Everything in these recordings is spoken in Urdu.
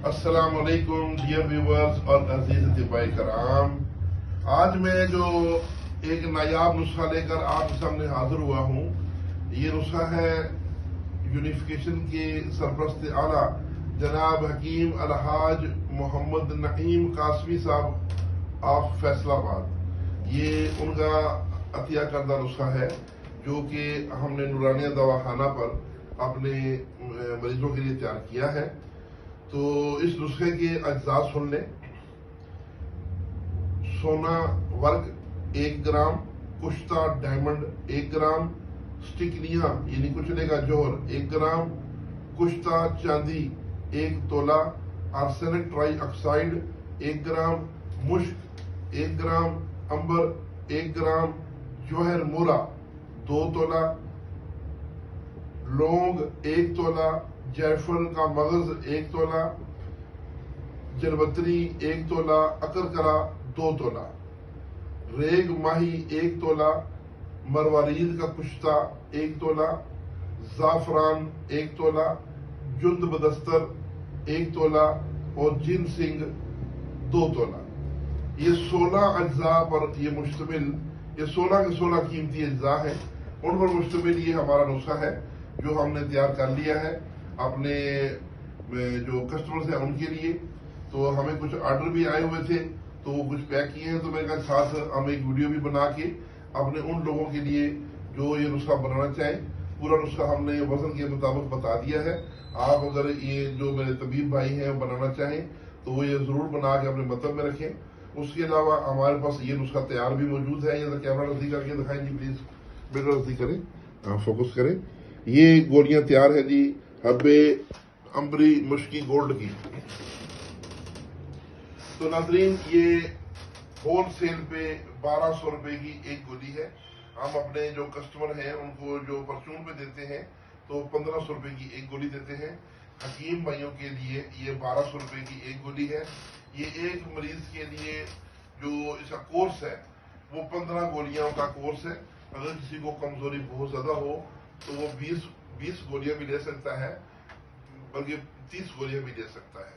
السلام علیکم ڈیئر ویورز اور عزیز اطباء کرام. آج میں جو ایک نایاب نسخہ لے کر آپ کے سامنے حاضر ہوا ہوں، یہ نسخہ ہے یونیفیکیشن کے سرپرست اعلیٰ جناب حکیم الحاج محمد نعیم قاسمی صاحب آف فیصل آباد. یہ ان کا عطیہ کردہ نسخہ ہے جو کہ ہم نے نورانیہ دواخانہ پر اپنے مریضوں کے لیے تیار کیا ہے. تو اس نسخے کے اجزاء سن لیں. سونا ورق 1 گرام، کشتہ ڈائمنڈ 1 گرام، سٹکنیاں یعنی کچلے کا جوہر 1 گرام، کشتہ چاندی 1 تولہ، آرسینک ٹرائی آکسائڈ 1 گرام، مشک 1 گرام، امبر 1 گرام، جوہر مورا 2 تولہ، لونگ 1 تولہ، جیفل کا مغز 1 تولہ، جربتری 1 تولہ، اکرکرا 2 تولہ، ریگ ماہی 1 تولہ، مروارید کا کشتہ 1 تولہ، زعفران 1 تولہ، جند بدستر 1 تولہ اور جن سنگ 2 تولہ. یہ 16 اجزاء پر یہ مشتمل، یہ 16 کے 16 قیمتی اجزاء ہیں. ان پر مشتمل یہ ہمارا نسخہ ہے جو ہم نے تیار کر لیا ہے اپنے جو کسٹمرز ہیں ان کے لیے. تو ہمیں کچھ آرڈر بھی آئے ہوئے تھے تو وہ کچھ پیک کیے ہیں. تو میرے ساتھ ہم ایک ویڈیو بھی بنا کے اپنے ان لوگوں کے لیے جو یہ نسخہ بنانا چاہیں، پورا نسخہ ہم نے وزن کے مطابق بتا دیا ہے. آپ اگر یہ جو میرے طبیب بھائی ہیں وہ بنانا چاہیں تو وہ یہ ضرور بنا کے اپنے مطلب میں رکھیں. اس کے علاوہ ہمارے پاس یہ نسخہ تیار بھی موجود ہے. یہ کیمرہ نزدیک کر کے دکھائیں جی پلیز، بیٹا نزدیک کریں، فوکس کریں. یہ گولیاں تیار ہیں جی حب امبری مشکی گولڈ کی. تو ناظرین یہ ہول سیل پہ 1200 روپے کی ایک گولی ہے. ہم اپنے جو کسٹمر ہیں ان کو جو پرچون پہ دیتے ہیں تو 1500 روپے کی ایک گولی دیتے ہیں. حکیم بھائیوں کے لیے یہ 1200 روپے کی ایک گولی ہے. یہ ایک مریض کے لیے جو اس کا کورس ہے وہ 15 گولیاں کا کورس ہے. اگر کسی کو کمزوری بہت زیادہ ہو تو وہ 20 گولیاں بھی لے سکتا ہے، بلکہ 30 گولیاں بھی لے سکتا ہے.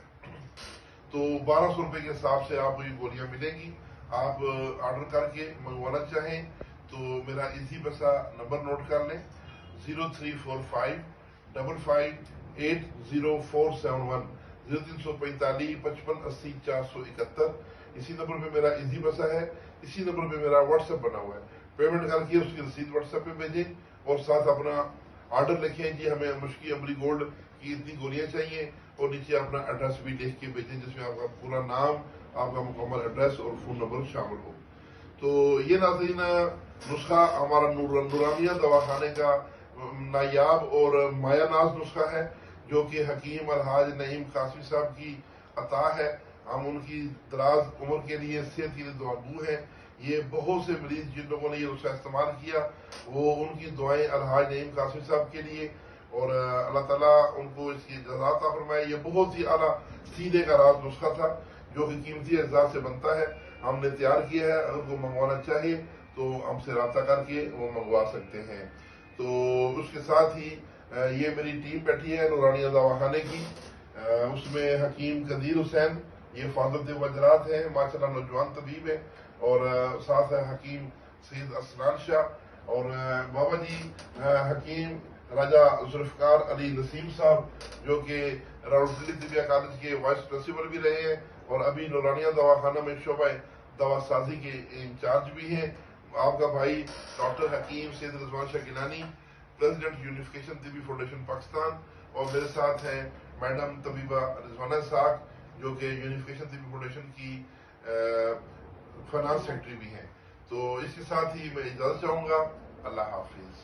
تو 1200 روپے کے حساب سے آپ کو یہ گولیاں ملیں گی. آپ آرڈر کر کے منگوانا چاہیں تو میرا ایزی بسا نمبر نوٹ کر لیں، 0345 55 80471 0345 55 80 471. اسی نمبر پہ میرا ایزی بسا ہے. اسی نمبر پہ میرا واٹس ایپ بنا ہوا ہے. پیمنٹ کر کے اس کی رسید واٹس ایپ پہ بھیجیں اور ساتھ اپنا آرڈر لکھیں جی ہمیں مشکی امبری گولڈ کی اتنی گولیاں چاہیے، اور نیچے اپنا ایڈریس بھی لکھ کے بھیجیں جس میں آپ کا پورا نام، آپ کا مکمل ایڈریس اور فون نمبر شامل ہو. تو یہ ناظرین نسخہ ہمارا نورانیہ دواخانے کا نایاب اور مایہ ناز نسخہ ہے جو کہ حکیم الحاج نعیم قاسمی صاحب کی عطا ہے. ہم ان کی دراز عمر کے لیے، صحت کے لیے دعاگو ہیں. یہ بہت سے مریض جن لوگوں نے یہ نسخہ استعمال کیا وہ ان کی دعائیں الحاج نعیم قاسمی صاحب کے لیے، اور اللہ تعالیٰ ان کو اس کی جزا عطا فرمائے. یہ بہت ہی اعلیٰ سینے کا راز نسخہ تھا جو کہ قیمتی اجزاء سے بنتا ہے. ہم نے تیار کیا ہے. اگر کوئی منگوانا چاہے تو ہم سے رابطہ کر کے وہ منگوا سکتے ہیں. تو اس کے ساتھ ہی یہ میری ٹیم بیٹھی ہے نورانیہ دواخانے کی. اس میں حکیم قدیر حسین، یہ فاضل وجرات ہیں، ماشاءاللہ نوجوان طبیب ہے. اور ساتھ ہے حکیم سید اسنان شاہ، اور بابا جی حکیم راجہ ذوالفقار علی نسیم صاحب جو کہ راولپنڈی طبیہ کالج کے وائس پرنسپل بھی رہے ہیں اور ابھی نورانیہ دواخانہ میں شعبہ دوا سازی کے انچارج بھی ہیں. آپ کا بھائی ڈاکٹر حکیم سید رضوان شاہ گیلانی، پریزیڈنٹ یونیفیکیشن طبی فاؤنڈیشن پاکستان، اور میرے ساتھ ہیں میڈم طبیبہ رضوانہ اسحاق جو کہ یونیفیکیشن طبی فاؤنڈیشن کی فائنانس سیکرٹری بھی ہیں. تو اس کے ساتھ ہی میں اجازت چاہوں گا. اللہ حافظ.